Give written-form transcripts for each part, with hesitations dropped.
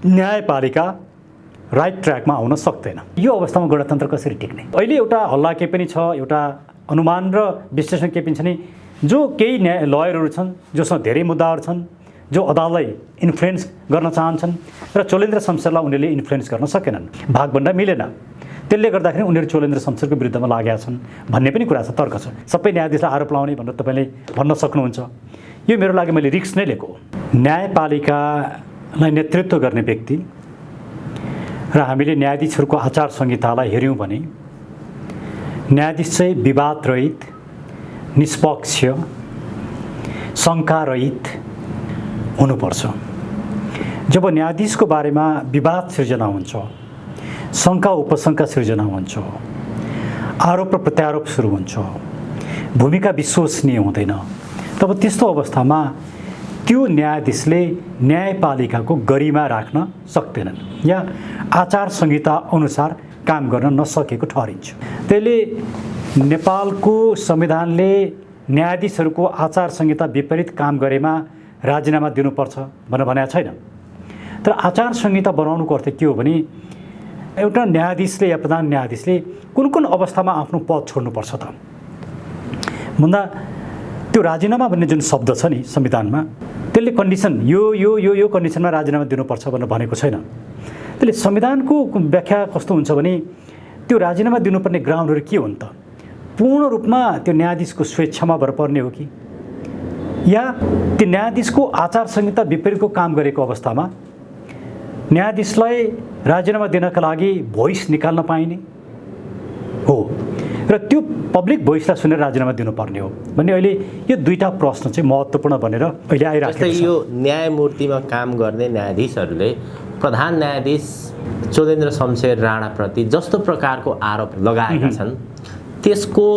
न्यायपालिका राइट ट्र्याकमा आउन सक्दैन। यो अवस्थामा गणतन्त्र कसरी टिक्ने? अहिले एउटा हल्ला के पनि छ, एउटा अनुमान र विश्लेषण के पनि छ नि, जो केही लयरहरू छन् जोसँग धेरै मुद्दाहरू छन्, जो अदालतलाई इन्फ्लुएन्स गर्न चाहन्छन् र चोलेन्द्र शमशेरलाई उनीहरूले इन्फ्लुएन्स गर्न सकेनन्, भागभन्डा मिलेन। त्यसले गर्दाखेरि उनीहरू चोलेन्द्र शमशेरको विरुद्धमा लागेका छन् भन्ने पनि कुरा छ, तर्क छ। सबै न्यायाधीशलाई आरोप लाउने भनेर तपाईँले भन्न सक्नुहुन्छ। यो मेरो लागि मैले रिस्क नै लिएको हो। न्यायपालिकालाई नेतृत्व गर्ने व्यक्ति र हामीले न्यायाधीशहरूको आचार संहितालाई हेऱ्यौँ भने न्यायाधीश चाहिँ विवादरहित, निष्पक्ष, शङ्कारहित हुनुपर्छ। जब न्यायाधीशको बारेमा विवाद सिर्जना हुन्छ, शङ्का उपशङ्का सिर्जना हुन्छ, आरोप र प्रत्यारोप सुरु हुन्छ, भूमिका विश्वसनीय हुँदैन, तब त्यस्तो अवस्थामा त्यो न्यायाधीशले न्यायपालिकाको गरिमा राख्न सक्दैनन् या आचार संहिता अनुसार काम गर्न नसकेको ठहरिन्छ। त्यसले नेपालको संविधानले न्यायाधीशहरूको आचार संहिता विपरीत काम गरेमा राजीनामा दिनुपर्छ भनेर भनेको छैन। तर आचार संहिता बनाउनुको अर्थ के हो भने एउटा न्यायाधीशले या प्रधान न्यायाधीशले कुन कुन अवस्थामा आफ्नो पद छोड्नुपर्छ त भन्दा त्यो राजीनामा भन्ने जुन शब्द छ नि संविधानमा, त्यसले कन्डिसन यो कन्डिसनमा राजीनामा दिनुपर्छ भनेर भनेको छैन। त्यसले संविधानको व्याख्या कस्तो हुन्छ भने त्यो राजीनामा दिनुपर्ने ग्राउन्डहरू के हुन् त? पूर्ण रूपमा त्यो न्यायाधीशको स्वेच्छामा भर पर्ने हो कि या त्यो न्यायाधीशको आचार संहिता विपरीतको काम गरेको अवस्थामा न्यायाधीशलाई राजीनामा दिनका लागि भोइस निकाल्न पाइने हो र त्यो पब्लिक भोइसलाई सुनेर राजीनामा दिनुपर्ने हो भन्ने अहिले यो दुईटा प्रश्न चाहिँ महत्त्वपूर्ण बनेर अहिले आइरहेको छ। यो न्यायमूर्तिमा काम गर्ने न्यायाधीशहरूले प्रधान न्यायाधीश चोलेन्द्र शमशेर राणाप्रति जस्तो प्रकारको आरोप लगाएका छन् त्यसको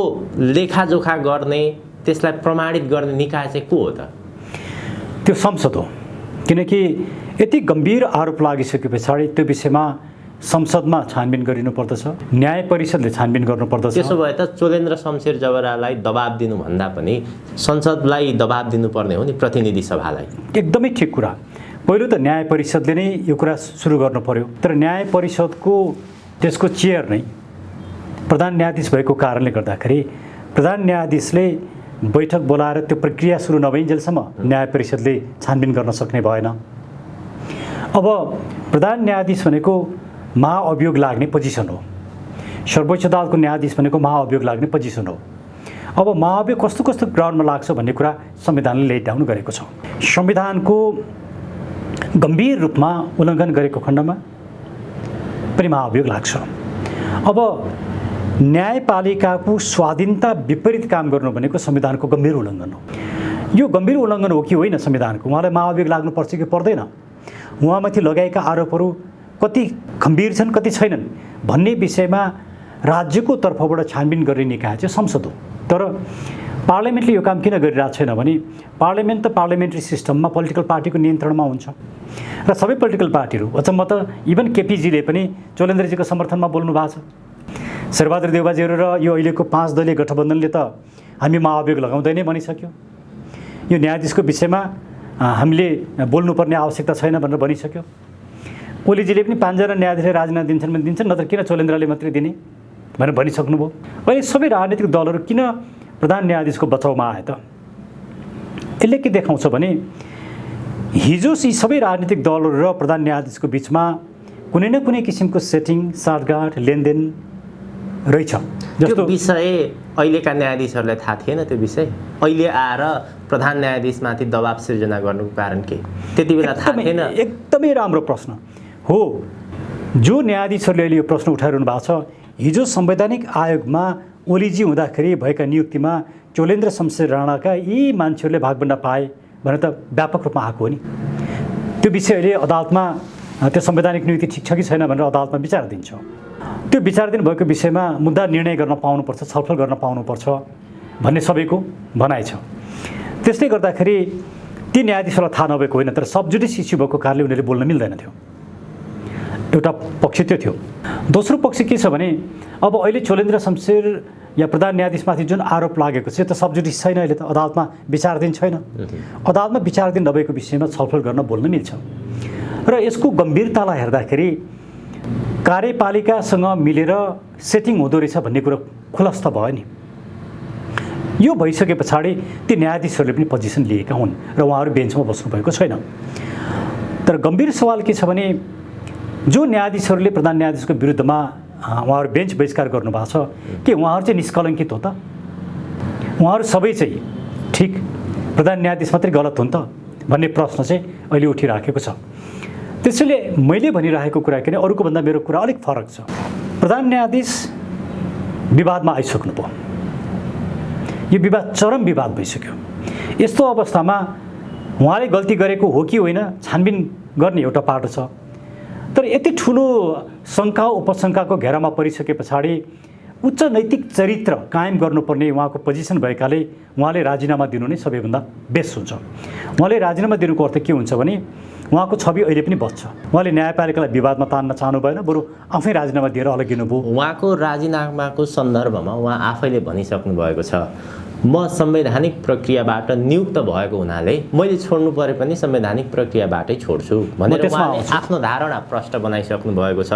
लेखाजोखा गर्ने, त्यसलाई प्रमाणित गर्ने निकाय चाहिँ को हो त? त्यो संसद हो। किनकि यति गम्भीर आरोप लागिसके पछाडि त्यो विषयमा संसदमा छानबिन गरिनुपर्दछ, न्याय परिषदले छानबिन गर्नुपर्दछ। त्यसो भए त चोलेन्द्र शमशेर जबरालाई दबाब दिनुभन्दा पनि संसदलाई दबाब दिनुपर्ने हो नि, प्रतिनिधि सभालाई। एकदमै ठिक कुरा। पहिलो त न्याय परिषदले नै यो कुरा सुरु गर्नु पर्यो। तर न्याय परिषदको त्यसको चेयर नै प्रधान न्यायाधीश भएको कारणले गर्दाखेरि प्रधान न्यायाधीशले बैठक बोलाएर त्यो प्रक्रिया सुरु नभइन्जेलसम्म न्याय परिषदले छानबिन गर्न सक्ने भएन। अब प्रधान न्यायाधीश भनेको महाअभियोग लाग्ने पोजिसन हो। सर्वोच्च अदालतको न्यायाधीश भनेको महाअभियोग लाग्ने पोजिसन हो। अब महाअभियोग कस्तो कस्तो ग्राउन्डमा लाग्छ भन्ने कुरा संविधानले लेट डाउन गरेको छ। संविधानको गम्भीर रूपमा उल्लङ्घन गरेको खण्डमा पनि महाअभियोग लाग्छ। अब न्यायपालिकाको स्वाधीनता विपरीत काम गर्नु भनेको संविधानको गम्भीर उल्लङ्घन हो। यो गम्भीर उल्लङ्घन हो कि होइन संविधानको? उहाँलाई महाअभियोग लाग्नुपर्छ कि पर्दैन? उहाँमाथि लगाएका आरोपहरू कति गम्भीर छन्, कति छैनन् भन्ने विषयमा राज्यको तर्फबाट छानबिन गर्ने निकाय चाहिँ संसद हो। तर पार्लियामेन्टले यो काम किन गरिरहेको छैन भने पार्लियामेन्ट त पार्लियामेन्ट्री सिस्टममा पोलिटिकल पार्टीको नियन्त्रणमा हुन्छ र सबै पोलिटिकल पार्टीहरू, अचम्म त इभन केपीजीले पनि चोलेन्द्रजीको समर्थनमा बोल्नु भएको छ। शेरबहादुर देउबाजीहरू र यो अहिलेको 5 दलीय गठबन्धनले त हामी महाअभियोग लगाउँदै नै भनिसक्यो। यो न्यायाधीशको विषयमा हामीले बोल्नुपर्ने आवश्यकता छैन भनेर भनिसक्यो। ओलीजीले पनि 5 जना न्यायाधीशले राजीनामा दिन्छन् भने दिन्छन्, नत्र किन चोलेन्द्रले मात्रै दिने भनेर भनिसक्नुभयो। अहिले सबै राजनीतिक दलहरू किन प्रधान न्यायाधीशको बचाउमा आए त? यसले के देखाउँछ भने हिजो यी सबै राजनीतिक दलहरू र प्रधान न्यायाधीशको बिचमा कुनै न कुनै किसिमको सेटिङ, साँठगाँठ, लेनदेन रहेछ। जस्तो विषय अहिलेका न्यायाधीशहरूलाई थाहा थिएन। त्यो विषय अहिले आएर प्रधान न्यायाधीशमाथि दबाब सिर्जना गर्नुको कारण के? त्यति बेला थाहा थिएन? एकदमै राम्रो प्रश्न हो। जो न्यायाधीशहरूले अहिले यो प्रश्न उठाइरहनु भएको छ, हिजो संवैधानिक आयोगमा ओलीजी हुँदाखेरि भएका नियुक्तिमा चोलेन्द्र शमशेर राणाका यी मान्छेहरूले भागभन्डा पाए भने त व्यापक रूपमा आएको हो नि। त्यो विषय अहिले अदालतमा त्यो संवैधानिक नियुक्ति ठिक छ कि छैन भनेर अदालतमा विचार दिन्छ। त्यो विचाराधीन भएको विषयमा मुद्दा निर्णय गर्न पाउनुपर्छ, छलफल गर्न पाउनुपर्छ भन्ने सबैको भनाइ छ। त्यसले गर्दाखेरि ती न्यायाधीशहरूलाई थाहा नभएको होइन, तर सबजुडिस इस्यु भएको कारणले उनीहरूले बोल्न मिल्दैन थियो। एउटा पक्ष त्यो थियो। दोस्रो पक्ष के छ भने अब अहिले चोलेन्द्र शमशेर या प्रधान न्यायाधीशमाथि जुन आरोप लागेको छ त्यो सबजुडिस छैन, अहिले त अदालतमा विचाराधीन छैन। अदालतमा विचाराधीन नभएको विषयमा छलफल गर्न बोल्न मिल्छ। र यसको गम्भीरतालाई हेर्दाखेरि कार्यपालिकासँग मिलेर सेटिङ हुँदो रहेछ भन्ने कुरो खुलस्त भयो नि। यो भइसके पछाडि ती न्यायाधीशहरूले पनि पोजिसन लिएका हुन् र उहाँहरू बेन्चमा बस्नुभएको छैन। तर गम्भीर सवाल के छ भने जो न्यायाधीशहरूले प्रधान न्यायाधीशको विरुद्धमा उहाँहरू बेन्च बहिष्कार गर्नुभएको छ के उहाँहरू चाहिँ निष्कलङ्कित हो त? उहाँहरू सबै चाहिँ ठिक, प्रधान न्यायाधीश मात्रै गलत हुन् त भन्ने प्रश्न चाहिँ अहिले उठिराखेको छ। त्यसैले मैले भनिरहेको कुरा किन अरूको भन्दा मेरो कुरा अलिक फरक छ। प्रधान न्यायाधीश विवादमा आइसक्नुभयो, यो विवाद चरम विवाद भइसक्यो। यस्तो अवस्थामा उहाँले गल्ती गरेको हो कि होइन छानबिन गर्ने एउटा पाटो छ। तर यति ठुलो शङ्का उपशङ्काको घेरामा परिसके पछाडि उच्च नैतिक चरित्र कायम गर्नुपर्ने उहाँको पोजिसन भएकाले उहाँले राजीनामा दिनु नै सबैभन्दा बेस्ट हुन्छ। उहाँले राजीनामा दिनुको अर्थ के हुन्छ भने उहाँको छवि अहिले पनि बच्छ। उहाँले न्यायपालिकालाई विवादमा तान्न चाहनु भएन, बरु आफै राजीनामा दिएर अलगिनुभयो। उहाँको राजीनामाको सन्दर्भमा उहाँ आफैले भनिसक्नु भएको छ, म संवैधानिक प्रक्रियाबाट नियुक्त भएको हुनाले मैले छोड्नु परे पनि संवैधानिक प्रक्रियाबाटै छोड्छु भनेर उहाँले आफ्नो धारणा प्रष्ट बनाइसक्नु भएको छ।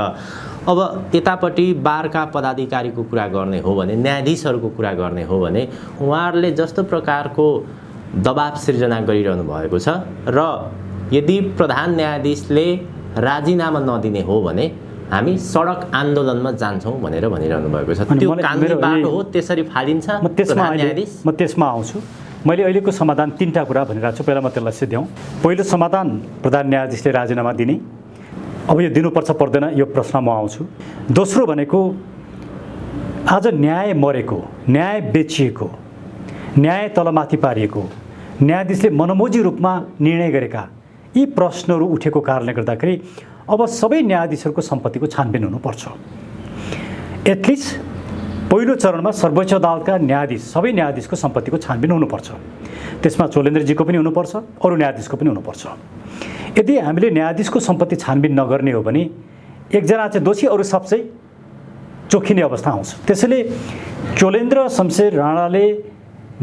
अब यतापट्टि बारका पदाधिकारीको कुरा गर्ने हो भने, न्यायाधीशहरूको कुरा गर्ने हो भने उहाँहरूले जस्तो प्रकारको दबाब सिर्जना गरिरहनु भएको छ र यदि प्रधान न्यायाधीशले राजीनामा नदिने हो भने हामी सडक आन्दोलनमा जान्छौँ भनेर भनिरहनु भएको छ। त्यो कानुनी बाटो हो, त्यसरी फालिन्छ प्रधान न्यायाधीश। म त्यसमा आउँछु। मैले अहिलेको समाधान 3टा कुरा भनिरहेको छु, पहिला म त्यसलाई सिद्ध्याउँ। पहिलो समाधान प्रधान न्यायाधीशले राजीनामा दिने, अब यो दिनुपर्छ पर्दैन यो प्रश्न म आउँछु। दोस्रो भनेको आज न्याय मरेको, न्याय बेचिएको, न्याय तलमाथि पारिएको, न्यायाधीशले मनमोजी रूपमा निर्णय गरेका यी प्रश्नहरू उठेको कारणले गर्दाखेरि अब सबै न्यायाधीशहरूको सम्पत्तिको छानबिन हुनुपर्छ। एटलिस्ट पहिलो चरणमा सर्वोच्च अदालतका न्यायाधीश, सबै न्यायाधीशको सम्पत्तिको छानबिन हुनुपर्छ। त्यसमा चोलेन्द्रजीको पनि हुनुपर्छ, अरू न्यायाधीशको पनि हुनुपर्छ। यदि हामीले न्यायाधीशको सम्पत्ति छानबिन नगर्ने हो भने एकजना चाहिँ दोषी, अरू सब चाहिँ चोखिने अवस्था आउँछ। त्यसैले चोलेन्द्र शमशेर राणाले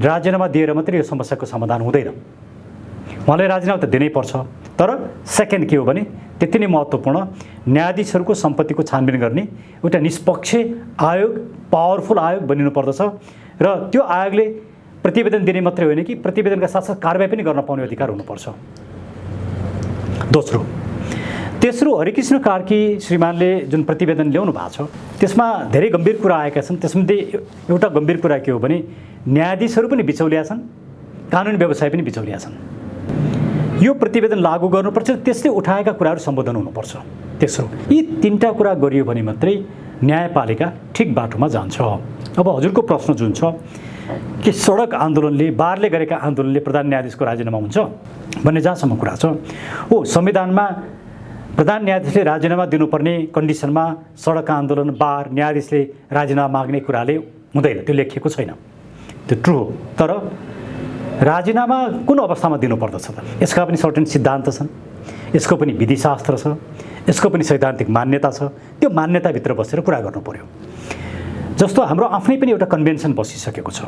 राजीनामा दिएर मात्रै यो समस्याको समाधान हुँदैन। उहाँले राजीनामा त दिनै पर्छ, तर सेकेन्ड के हो भने त्यति नै महत्त्वपूर्ण, न्यायाधीशहरूको सम्पत्तिको छानबिन गर्ने एउटा निष्पक्ष आयोग, पावरफुल आयोग बनिनु पर्दछ र त्यो आयोगले प्रतिवेदन दिने मात्रै होइन कि प्रतिवेदनका साथसाथ कारबाही पनि गर्न पाउने अधिकार हुनुपर्छ। दोस्रो, तेस्रो, हरिकृष्ण कार्की श्रीमानले जुन प्रतिवेदन ल्याउनु भएको छ त्यसमा धेरै गम्भीर कुरा आएका छन्। त्यसमध्ये एउटा गम्भीर कुरा के हो भने न्यायाधीशहरू पनि बिचौलिया छन्, कानुनी व्यवसाय पनि बिचौलिया छन्। यो प्रतिवेदन लागू गर्नुपर्छ, त्यसले उठाएका कुराहरू सम्बोधन हुनुपर्छ। तेस्रो, यी 3टा कुरा गरियो भने मात्रै न्यायपालिका ठिक बाटोमा जान्छ। अब हजुरको प्रश्न जुन छ कि सडक आन्दोलनले, बारले गरेका आन्दोलनले प्रधान न्यायाधीशको राजीनामा हुन्छ भन्ने जहाँसम्म कुरा छ, हो संविधानमा प्रधान न्यायाधीशले राजीनामा दिनुपर्ने कन्डिसनमा सडक आन्दोलन, बार, न्यायाधीशले राजीनामा माग्ने कुराले हुँदैन, त्यो लेखिएको छैन, त्यो ट्रु हो। तर राजीनामा कुन अवस्थामा दिनुपर्दछ त? यसका पनि सर्टेन सिद्धान्त छन्, यसको पनि विधिशास्त्र छ, यसको पनि सैद्धान्तिक मान्यता छ। त्यो मान्यताभित्र बसेर कुरा गर्नु पर्यो। जस्तो हाम्रो आफ्नै पनि एउटा कन्भेन्सन बसिसकेको छ।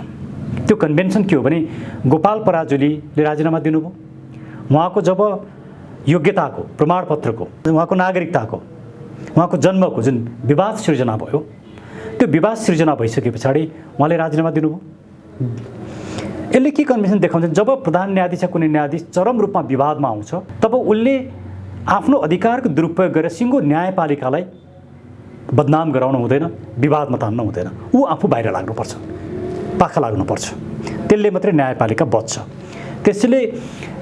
त्यो कन्भेन्सन के हो भने गोपाल पराजुलीले राजीनामा दिनुभयो। उहाँको जब योग्यताको, प्रमाणपत्रको, उहाँको नागरिकताको, उहाँको जन्मको जुन विवाद सृजना भयो, त्यो विवाद सृजना भइसके पछाडि उहाँले राजीनामा दिनुभयो। यसले के कन्भेन्सन देखाउँछ? जब प्रधान न्यायाधीश या कुनै न्यायाधीश चरम रूपमा विवादमा आउँछ तब उसले आफ्नो अधिकारको दुरुपयोग गरेर सिङ्गो न्यायपालिकालाई बदनाम गराउन हुँदैन, विवादमा तान्न हुँदैन। ऊ आफू बाहिर लाग्नुपर्छ, पाखा लाग्नुपर्छ, त्यसले मात्रै न्यायपालिका बच्छ। त्यसैले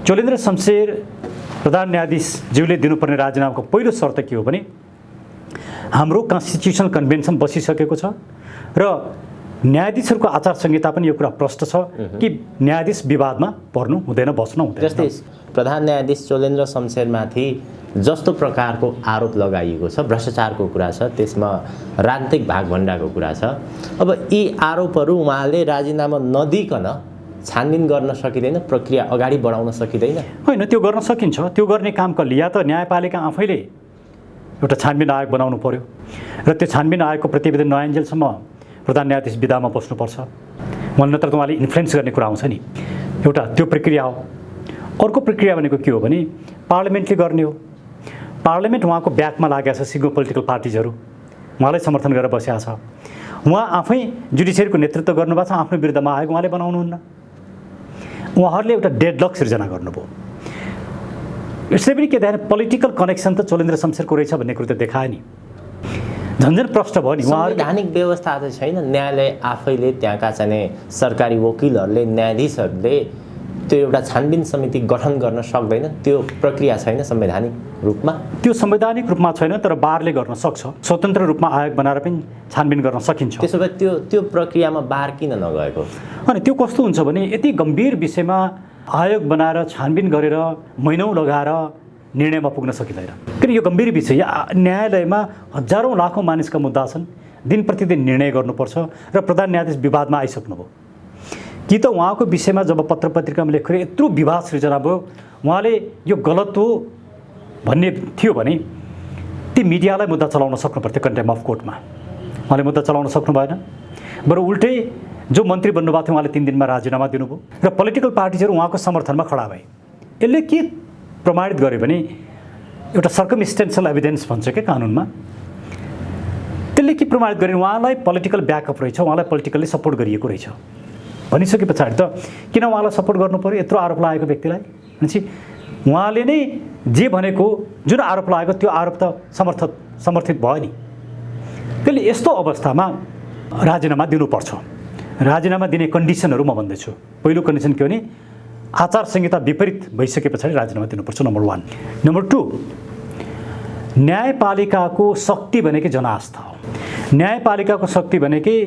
चोलेन्द्र शमशेर प्रधान न्यायाधीशज्यूले दिनुपर्ने राजीनामाको पहिलो शर्त के हो भने हाम्रो कन्स्टिट्युसनल कन्भेन्सन बसिसकेको छ र न्यायाधीशहरूको आचार संहिता पनि यो कुरा प्रष्ट छ कि न्यायाधीश विवादमा पर्नु हुँदैन, बस्नु हुँदैन। जस्तै प्रधान न्यायाधीश चोलेन्द्र शमशेरमाथि जस्तो प्रकारको आरोप लगाइएको छ, भ्रष्टाचारको कुरा छ, त्यसमा राजनीतिक भागभण्डाको कुरा छ। अब यी आरोपहरू उहाँले राजीनामा नदिकन छानबिन गर्न सकिँदैन, प्रक्रिया अगाडि बढाउन सकिँदैन? होइन, त्यो गर्न सकिन्छ। त्यो गर्ने काम कसले? या त न्यायपालिका आफैले एउटा छानबिन आयोग बनाउनु पर्यो र त्यो छानबिन आयोगको प्रतिवेदन नआइन्जेलसम्म प्रधान न्यायाधीश विधामा बस्नुपर्छ। नत्र त उहाँले इन्फ्लुएन्स गर्ने कुरा आउँछ नि। एउटा त्यो प्रक्रिया हो। अर्को प्रक्रिया भनेको के हो भने पार्लियामेन्टले गर्ने हो। पार्लियामेन्ट उहाँको ब्याकमा लागेको छ, सिङ्गो पोलिटिकल पार्टिजहरू उहाँलाई समर्थन गरेर बसेको छ। उहाँ आफै जुडिसियरीको नेतृत्व गर्नुभएको छ, आफ्नो विरुद्धमा आयोग उहाँले बनाउनुहुन्न। उहाँहरूले एउटा डेडलक सिर्जना गर्नुभयो। यसले पनि के देखायो, पोलिटिकल कनेक्सन त चोलेन्द्र शमशेरको रहेछ भन्ने कुरो त देखायो नि। झन्झन प्रश्न भयो नि। संवैधानिक व्यवस्था त छैन, न्यायालय आफैले त्यहाँका चाहिँ सरकारी वकिलहरूले न्यायाधीशहरूले त्यो एउटा छानबिन समिति गठन गर्न सक्दैन, त्यो प्रक्रिया छैन संवैधानिक रूपमा। त्यो संवैधानिक रूपमा छैन, तर बारले गर्न सक्छ, स्वतन्त्र रूपमा आयोग बनाएर पनि छानबिन गर्न सकिन्छ। त्यसो भए त्यो प्रक्रियामा बार किन नगएको? अनि त्यो कस्तो हुन्छ भने यति गम्भीर विषयमा आयोग बनाएर छानबिन गरेर महिनौँ लगाएर निर्णयमा पुग्न सकिँदैन। किन यो गम्भीर विषय, न्यायालयमा हजारौँ लाखौँ मानिसका मुद्दा छन्, दिन प्रतिदिन निर्णय गर्नुपर्छ र प्रधान न्यायाधीश विवादमा आइसक्नुभयो। कि त उहाँको विषयमा जब पत्र पत्रिकामा लेखेर यत्रो विवाद सृजना भयो, उहाँले यो गलत हो भन्ने थियो भने ती मिडियालाई मुद्दा चलाउन सक्नु पर्थ्यो कन्टेम्प्ट अफ कोर्टमा। उहाँले मुद्दा चलाउन सक्नु भएन। बरु उल्टै जो मन्त्री बन्नुभएको थियो उहाँले 3 दिनमा राजीनामा दिनुभयो र पोलिटिकल पार्टिजहरू उहाँको समर्थनमा खडा भए। यसले के प्रमाणित गर्यो भने एउटा सर्कमस्टेन्शियल एभिडेन्स भन्छ क्या कानुनमा, त्यसले के प्रमाणित गर्यो, उहाँलाई पोलिटिकल ब्याकअप रहेछ, उहाँलाई पोलिटिकल्ली सपोर्ट गरिएको रहेछ भनिसके पछाडि त किन उहाँलाई सपोर्ट गर्नु पर्यो यत्रो आरोप लागेको व्यक्तिलाई? भनेपछि उहाँले नै जे भनेको, जुन आरोप लागेको त्यो आरोप त समर्थित भयो नि। त्यसले यस्तो अवस्थामा राजीनामा दिनुपर्छ। राजीनामा दिने कन्डिसनहरू म भन्दैछु। पहिलो कन्डिसन के हो भने आचार संहिता विपरीत भइसके पछाडि राजीनामा दिनुपर्छ, नम्बर 1। नम्बर 2, न्यायपालिकाको शक्ति भनेकै जनआस्था हो। न्यायपालिकाको शक्ति भनेकै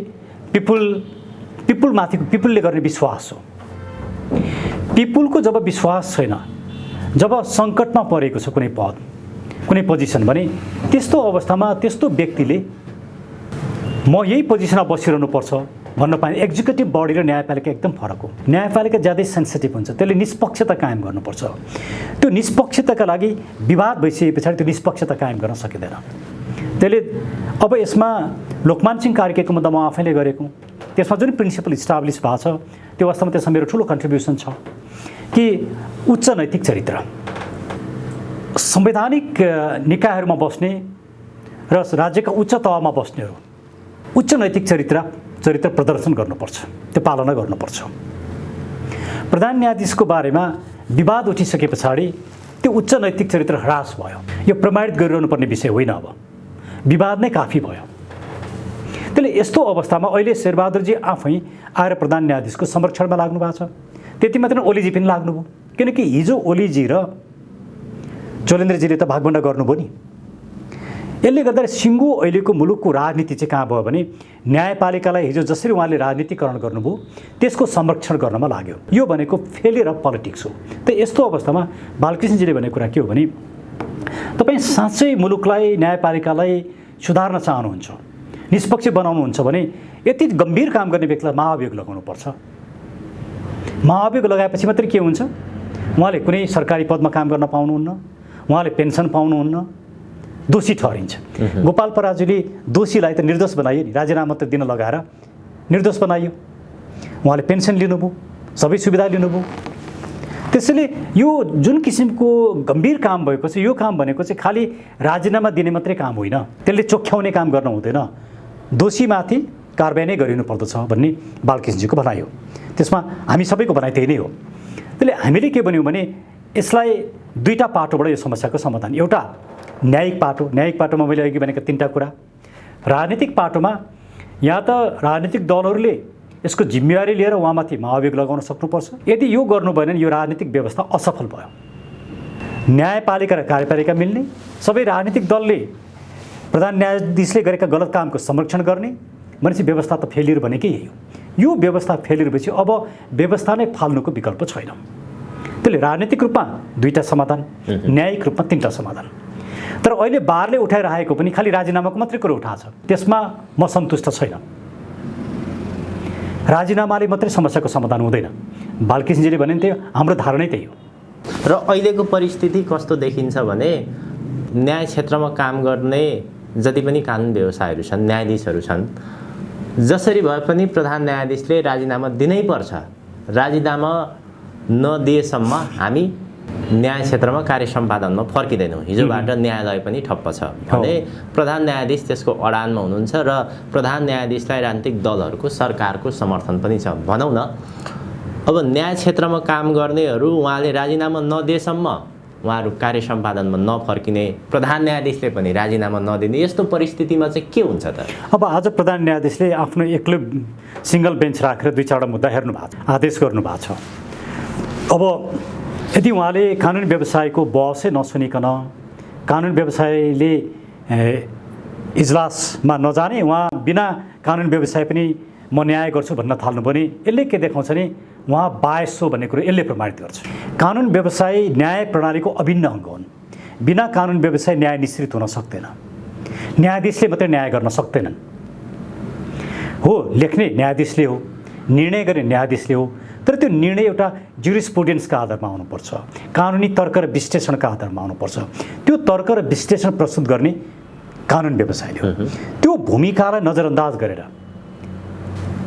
पिपुलले गर्ने विश्वास हो। पिपुलको जब विश्वास छैन, जब सङ्कटमा परेको छ कुनै पद कुनै पोजिसन भने त्यस्तो अवस्थामा त्यस्तो व्यक्तिले म यही पोजिसनमा बसिरहनु पर्छ भन्न पाइने। एक्जिक्युटिभ बडी र न्यायपालिका एकदम फरक हो। न्यायपालिका ज्यादै सेन्सिटिभ हुन्छ, त्यसले निष्पक्षता कायम गर्नुपर्छ। त्यो निष्पक्षताका लागि विवाद भइसके पछाडि त्यो निष्पक्षता कायम गर्न सकिँदैन। त्यसले अब यसमा लोकमान सिंह कार्कीको मुद्दा म आफैले गरेको, त्यसमा जुन प्रिन्सिपल इस्टाब्लिस भएको छ त्यो वास्तवमा त्यसमा मेरो ठुलो कन्ट्रिब्युसन छ कि उच्च नैतिक चरित्र, संवैधानिक निकायहरूमा बस्ने र राज्यका उच्च तहमा बस्नेहरू उच्च नैतिक चरित्र प्रदर्शन गर्नुपर्छ, त्यो पालना गर्नुपर्छ। प्रधान न्यायाधीशको बारेमा विवाद उठिसके पछाडि त्यो उच्च नैतिक चरित्र ह्रास भयो। यो प्रमाणित गरिरहनुपर्ने विषय होइन, अब विवाद नै काफी भयो। त्यसले यस्तो अवस्थामा अहिले शेरबहादुरजी आफै आएर प्रधान न्यायाधीशको संरक्षणमा लाग्नु भएको छ। त्यति मात्र ओलीजी पनि लाग्नुभयो, किनकि हिजो ओलीजी र चोलेन्द्रजीले त भागभण्डा गर्नुभयो नि। यसले गर्दा सिङ्गो अहिलेको मुलुकको राजनीति चाहिँ कहाँ भयो भने न्यायपालिकालाई हिजो जसरी उहाँले राजनीतिकरण गर्नुभयो त्यसको संरक्षण गर्नमा लाग्यो। यो भनेको फेलियर अफ पोलिटिक्स हो। त यस्तो अवस्थामा बालकृष्णजीले भनेको कुरा के हो भने तपाईँ साँच्चै मुलुकलाई न्यायपालिकालाई सुधार्न चाहनुहुन्छ, निष्पक्ष बनाउनुहुन्छ भने यति गम्भीर काम गर्ने व्यक्तिलाई महाभियोग लगाउनुपर्छ। महाभियोग लगाएपछि मात्रै के हुन्छ, उहाँले कुनै सरकारी पदमा काम गर्न पाउनुहुन्न, उहाँले पेन्सन पाउनुहुन्न, दोषी ठहरिन्छ। गोपाल पराजुली दोषीलाई त निर्दोष बनाइयो नि, राजीनामा त दिन लगाएर निर्दोष बनाइयो। उहाँले पेन्सन लिनुभयो, सबै सुविधा लिनुभयो। त्यसैले यो जुन किसिमको गम्भीर काम भएको छ, यो काम भनेको चाहिँ खालि राजीनामा दिने मात्रै काम होइन, त्यसले चोख्याउने काम गर्न हुँदैन, दोषीमाथि कारबाही नै गरिनु पर्दछ भन्ने बालकृष्णजीको भनाइ हो। त्यसमा हामी सबैको भनाइ त्यही नै हो। त्यसले हामीले के भन्यौँ भने यसलाई दुईटा पाटोबाट यो समस्याको समाधान, एउटा न्यायिक पाटोमा मैले अघि भनेको 3टा कुरा, राजनीतिक पाटोमा यहाँ त राजनीतिक दलहरूले यसको जिम्मेवारी लिएर उहाँमाथि महाभियोग लगाउन सक्नुपर्छ। यदि यो गर्नु भएन भने यो राजनीतिक व्यवस्था असफल भयो। न्यायपालिका र कार्यपालिका मिल्ने, सबै राजनीतिक दलले प्रधान न्यायाधीशले गरेका गलत कामको संरक्षण गर्ने भनेपछि व्यवस्था त फेलियर भनेकै यही हो। यो व्यवस्था फेलियर भएपछि अब व्यवस्था नै फाल्नुको विकल्प छैन। त्यसले राजनीतिक रूपमा 2टा समाधान, न्यायिक रूपमा 3टा समाधान। तर अहिले बारले उठाइरहेको पनि खालि राजीनामाको मात्रै कुरो उठाएको छ, त्यसमा म सन्तुष्ट छैन। राजीनामाले मात्रै समस्याको समाधान हुँदैन। बालकृष्णजीले भने त्यही हाम्रो धारणै त्यही हो। र अहिलेको परिस्थिति कस्तो देखिन्छ भने न्याय क्षेत्रमा काम गर्ने जति पनि कानुन व्यवसायहरू छन्, न्यायाधीशहरू छन्, जसरी भए पनि प्रधान न्यायाधीशले राजीनामा दिनै पर्छ। राजीनामा नदिएसम्म हामी न्याय क्षेत्रमा कार्य सम्पादनमा फर्किँदैनौँ, हिजोबाट न्यायालय पनि ठप्प छ भने प्रधान न्यायाधीश त्यसको अडानमा हुनुहुन्छ र प्रधान न्यायाधीशलाई राजनीतिक दलहरूको सरकारको समर्थन पनि छ। भनौँ न अब न्याय क्षेत्रमा काम गर्नेहरू उहाँले राजीनामा नदिएसम्म उहाँहरू कार्य सम्पादनमा नफर्किने, प्रधान न्यायाधीशले पनि राजीनामा नदिने, यस्तो परिस्थितिमा चाहिँ के हुन्छ त? अब आज प्रधान न्यायाधीशले आफ्नो एक्लै सिङ्गल बेन्च राखेर 2-4 मुद्दा हेर्नु भएको छ, आदेश गर्नुभएको छ। अब यदि उहाँले कानुन व्यवसायको बहसै नसुनिकन कानुन व्यवसायले इजलासमा नजाने, उहाँ बिना कानुन व्यवसाय पनि म न्याय गर्छु भन्न थाल्नु पनि यसले के देखाउँछ नि, उहाँ बायस हो भन्ने कुरो यसले प्रमाणित गर्छ। कानुन व्यवसाय न्याय प्रणालीको अभिन्न अङ्ग हुन्। बिना कानुन व्यवसाय न्याय निश्चित हुन सक्दैन। न्यायाधीशले मात्रै न्याय गर्न सक्दैनन्। हो, लेख्ने न्यायाधीशले हो, निर्णय गर्ने न्यायाधीशले हो, तर त्यो निर्णय एउटा जुरिस्प्रुडेन्सका आधारमा आउनुपर्छ, कानुनी तर्क र विश्लेषणका आधारमा आउनुपर्छ। त्यो तर्क र विश्लेषण प्रस्तुत गर्ने कानुन व्यवसायले हो। त्यो भूमिकालाई नजरअन्दाज गरेर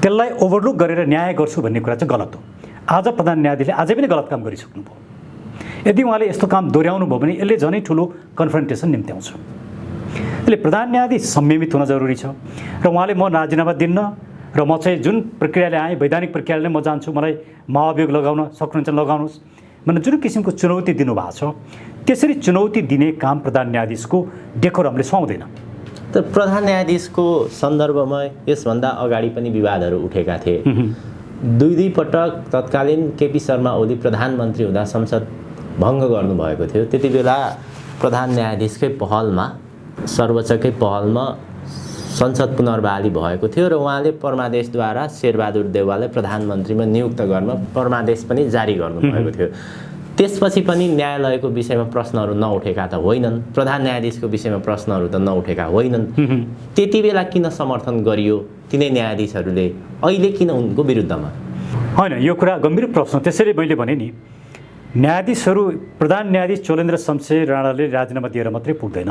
त्यसलाई ओभरलुक गरेर न्याय गर्छु भन्ने कुरा चाहिँ गलत हो। आज प्रधान न्यायाधीशले अझै पनि गलत काम गरिसक्नुभयो। यदि उहाँले यस्तो काम दोहोऱ्याउनु भयो भने यसले झनै ठुलो कन्फ्रन्टेसन निम्त्याउँछ। त्यसले प्रधान न्यायाधीश संयमित हुन जरुरी छ र उहाँले म राजीनामा दिन्न र म चाहिँ जुन प्रक्रियाले आएँ, वैधानिक प्रक्रियाले म जान्छु, मलाई महाभियोग लगाउन सक्नुहुन्छ लगाउनुहोस् भनेर जुन किसिमको चुनौती दिनुभएको छ, त्यसरी चुनौती दिने काम प्रधान न्यायाधीशको डेकोरमले सुहाउँदैन। तर प्रधान न्यायाधीशको सन्दर्भमा यसभन्दा अगाडि पनि विवादहरू उठेका थिए। 2 पटक तत्कालीन केपी शर्मा ओली प्रधानमन्त्री हुँदा संसद भङ्ग गर्नुभएको थियो। त्यति बेला प्रधान न्यायाधीशकै पहलमा, सर्वोच्चकै पहलमा संसद पुनर्बहाली भएको थियो र उहाँले परमादेशद्वारा शेरबहादुर देउवालाई प्रधानमन्त्रीमा नियुक्त गर्न परमादेश पनि जारी गर्नुभएको थियो। त्यसपछि पनि न्यायालयको विषयमा प्रश्नहरू नउठेका त होइनन्, प्रधान न्यायाधीशको विषयमा प्रश्नहरू त नउठेका होइनन्। त्यति बेला किन समर्थन गरियो तिनै न्यायाधीशहरूले, अहिले किन उनको विरुद्धमा? होइन, यो कुरा गम्भीर प्रश्न। त्यसैले मैले भने नि, न्यायाधीशहरू, प्रधान न्यायाधीश चोलेन्द्र शमशेर राणाले राजीनामा दिएर मात्रै पुग्दैन।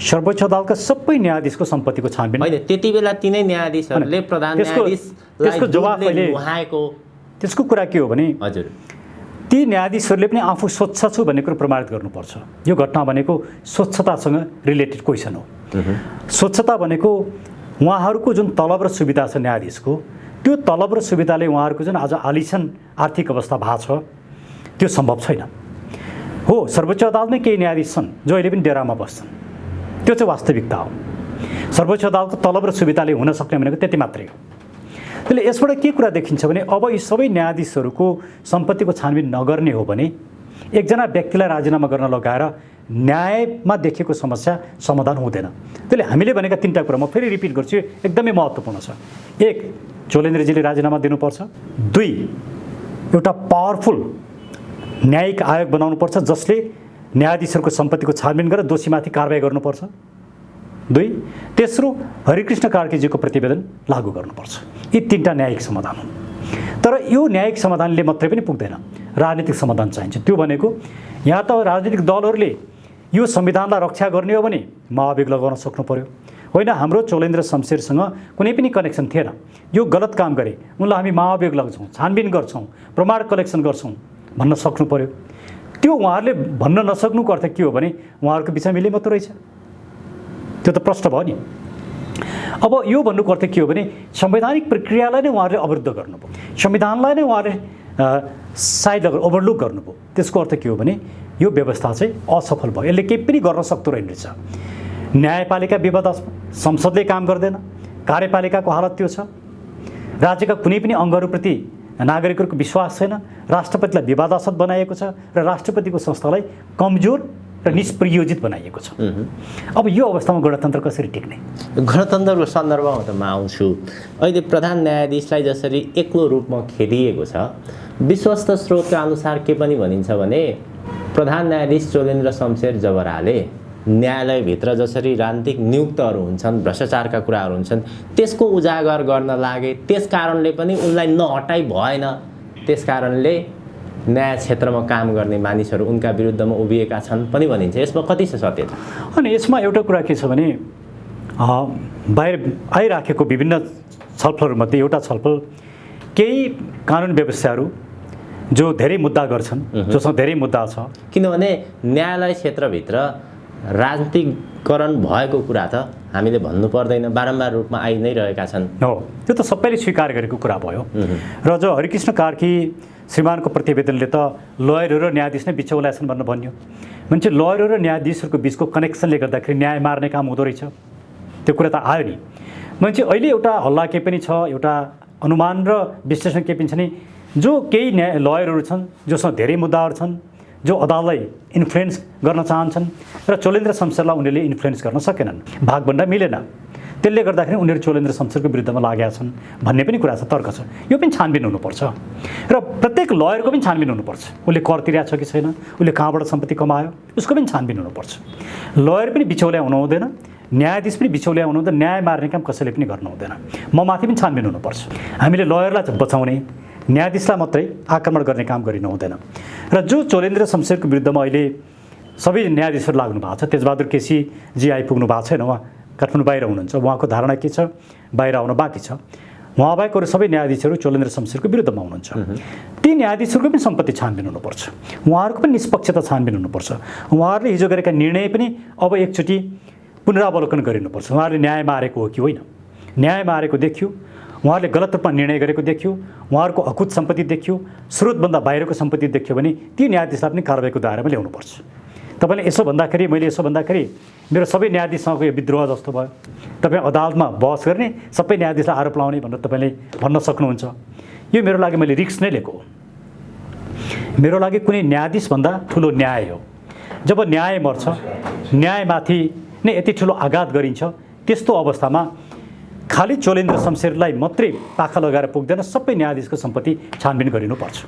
सर्वोच्च अदालतका सबै न्यायाधीशको सम्पत्तिको छानबिन, होइन त्यति बेला तिनै न्यायाधीशहरूले प्रधान न्यायाधीशलाई त्यसको कुरा के हो भने, हजुर, ती न्यायाधीशहरूले पनि आफू स्वच्छ छु भन्ने कुरो प्रमाणित गर्नुपर्छ। यो घटना भनेको स्वच्छतासँग रिलेटेड क्वेसन हो। स्वच्छता भनेको उहाँहरूको जुन तलब र सुविधा छ न्यायाधीशको, त्यो तलब र सुविधाले उहाँहरूको जुन आज आलिसान आर्थिक अवस्था भएको छ त्यो सम्भव छैन। हो, सर्वोच्च अदालतमै केही न्यायाधीश छन् जो अहिले पनि डेरामा बस्छन्, त्यो चाहिँ वास्तविकता हो। सर्वोच्च अदालतको तलब र सुविधाले हुन सक्ने भनेको त्यति मात्रै हो। त्यसले यसबाट के कुरा देखिन्छ भने, अब यी सबै न्यायाधीशहरूको सम्पत्तिको छानबिन नगर्ने हो भने एकजना व्यक्तिलाई राजीनामा गर्न लगाएर न्यायमा देखेको समस्या समाधान हुँदैन। त्यसले हामीले भनेका 3टा कुरा म फेरि रिपिट गर्छु, एकदमै महत्त्वपूर्ण छ। 1, चोलेन्द्रजीले राजीनामा दिनुपर्छ। 2, एउटा पावरफुल न्यायिक आयोग बनाउनुपर्छ जसले न्यायाधीशहरूको सम्पत्तिको छानबिन गरेर दोषीमाथि कारबाही गर्नुपर्छ। 2, तेस्रो, हरिकृष्ण कार्कीजीको प्रतिवेदन लागू गर्नुपर्छ। यी 3टा न्यायिक समाधान हुन्। तर यो न्यायिक समाधानले मात्रै पनि पुग्दैन, राजनीतिक समाधान चाहिन्छ। त्यो भनेको यहाँ त राजनीतिक दलहरूले यो संविधानलाई रक्षा गर्ने हो भने महाभियोग लगाउन सक्नु पर्यो। होइन, हाम्रो चोलेन्द्र शमशेरसँग कुनै पनि कनेक्सन थिएन, यो गलत काम गरे, उनलाई हामी महाभियोग लगाउँछौँ, छानबिन गर्छौँ, प्रमाण कलेक्सन गर्छौँ भन्न सक्नु पर्यो। त्यो उहाँहरूले भन्न नसक्नुको अर्थ के हो भने उहाँहरूको बिचमा मिलेमतो रहेछ, त्यो त प्रश्न भयो नि। अब यो भन्नुको अर्थ के हो भने संवैधानिक प्रक्रियालाई नै उहाँहरूले अवरुद्ध गर्नुभयो, संविधानलाई नै उहाँहरूले साइड ओभरलुक गर्नुभयो। त्यसको अर्थ के हो भने यो व्यवस्था चाहिँ असफल भयो, यसले केही पनि गर्न सक्दो रहेनछ। न्यायपालिका विवादास्पद, संसदले काम गर्दैन, कार्यपालिकाको हालत त्यो छ, राज्यका कुनै पनि अङ्गहरूप्रति नागरिकहरूको विश्वास छैन, राष्ट्रपतिलाई विवादास्पद बनाइएको छ र राष्ट्रपतिको संस्थालाई कमजोर र निष्प्रयोजित बनाइएको छ। अब यो अवस्थामा गणतन्त्र कसरी टिक्ने? गणतन्त्रको सन्दर्भमा त म आउँछु। अहिले प्रधान न्यायाधीशलाई जसरी एक्लो रूपमा खेदिएको छ, विश्वस्त स्रोतका अनुसार के पनि भनिन्छ भने प्रधान न्यायाधीश चोलेन्द्र शमशेर जबराले न्यायालयभित्र जसरी राजनीतिक नियुक्तहरू हुन्छन्, भ्रष्टाचारका कुराहरू हुन्छन्, त्यसको उजागर गर्न लागे, त्यस कारणले पनि उनलाई नहटाइ भएन, त्यस कारणले न्याय क्षेत्रमा काम गर्ने मानिसहरू उनका विरुद्धमा उभिएका छन् पनि भनिन्छ। यसमा कति छ सत्यता? अनि यसमा एउटा कुरा के छ भने बाहिर आइराखेको विभिन्न छलफलहरूमध्ये एउटा छलफल केही कानुन व्यवस्थाहरू जो धेरै मुद्दा गर्छन्, जोसँग धेरै मुद्दा छ। किनभने न्यायालय क्षेत्रभित्र राजनीतिकरण भएको कुरा त हामीले भन्नु पर्दैन, बारम्बार रूपमा आई नै रहेका छन्। हो, त्यो त सबैले स्वीकार गरेको कुरा भयो। र जो हरिकृष्ण कार्की श्रीमानको प्रतिवेदनले त लयर र न्यायाधीश नै बिचौला छन् भनेर भन्यो। मान्छे लयर र न्यायाधीशहरूको बिचको कनेक्सनले गर्दाखेरि न्याय मार्ने काम हुँदो रहेछ, त्यो कुरा त आयो नि। मान्छे अहिले एउटा हल्ला के पनि छ, एउटा अनुमान र विश्लेषण के पनि छ नि, जो केही लयरहरू छन् जोसँग धेरै मुद्दाहरू छन्, जो अदालतलाई इन्फ्लुएन्स गर्न चाहन्छन् र चोलेन्द्र शमशेरलाई उनीहरूले इन्फ्लुएन्स गर्न सकेनन्, भागभन्डा मिलेन। त्यसले गर्दाखेरि उनीहरू चोलेन्द्र शमशेरको विरुद्धमा लागेका छन् भन्ने पनि कुरा छ, तर्क छ। यो पनि छानबिन हुनुपर्छ र प्रत्येक लयरको पनि छानबिन हुनुपर्छ। उसले कर तिरेको छ कि छैन, उसले कहाँबाट सम्पत्ति कमायो, उसको पनि छानबिन हुनुपर्छ। लयर पनि बिचौलिया हुनु हुँदैन, न्यायाधीश पनि बिचौलिया हुनु हुँदैन, न्याय मार्ने काम कसैले पनि गर्नु हुँदैन। माथि पनि छानबिन हुनुपर्छ। हामीले लयरलाई बचाउने, न्यायाधीशलाई मात्रै आक्रमण गर्ने काम गरिनु हुँदैन। र जो चोलेन्द्र शमशेरको विरुद्धमा अहिले सबै न्यायाधीशहरू लाग्नु भएको छ, तेजबहादुर केसीजी आइपुग्नु भएको छैन, उहाँ काठमाडौँ बाहिर हुनुहुन्छ। उहाँको धारणा के छ, बाहिर आउन बाँकी छ। उहाँ बाहेक अरू सबै न्यायाधीशहरू चोलेन्द्र शमशेरको विरुद्धमा हुनुहुन्छ। ती न्यायाधीशहरूको पनि सम्पत्ति छानबिन हुनुपर्छ, उहाँहरूको पनि निष्पक्षता छानबिन हुनुपर्छ। उहाँहरूले हिजो गरेका निर्णय पनि अब एकचोटि पुनरावलोकन गरिनुपर्छ। उहाँहरूले न्याय मारेको हो कि होइन, न्याय मारेको देखियो, उहाँहरूले गलत रूपमा निर्णय गरेको देखियो, उहाँहरूको अकुत सम्पत्ति देखियो, स्रोतभन्दा बाहिरको सम्पत्ति देखियो भने ती न्यायाधीशलाई पनि कारबाहीको दायरामा ल्याउनुपर्छ। तपाईँले यसो भन्दाखेरि, मैले यसो भन्दाखेरि मेरो सबै न्यायाधीशसँगको यो विद्रोह जस्तो भयो। तपाईँ अदालतमा बहस गर्ने, सबै न्यायाधीशलाई आरोप लाउने भनेर तपाईँले भन्न सक्नुहुन्छ। यो मेरो लागि मैले रिस्क नै लिएको हो। मेरो लागि कुनै न्यायाधीशभन्दा ठुलो न्याय हो। जब न्याय मर्छ, न्यायमाथि नै यति ठुलो आघात गरिन्छ, त्यस्तो अवस्थामा खालि चोलेन्द्र शमशेरलाई मात्रै पाखा लगाएर पुग्दैन, सबै न्यायाधीशको सम्पत्ति छानबिन गरिनुपर्छ।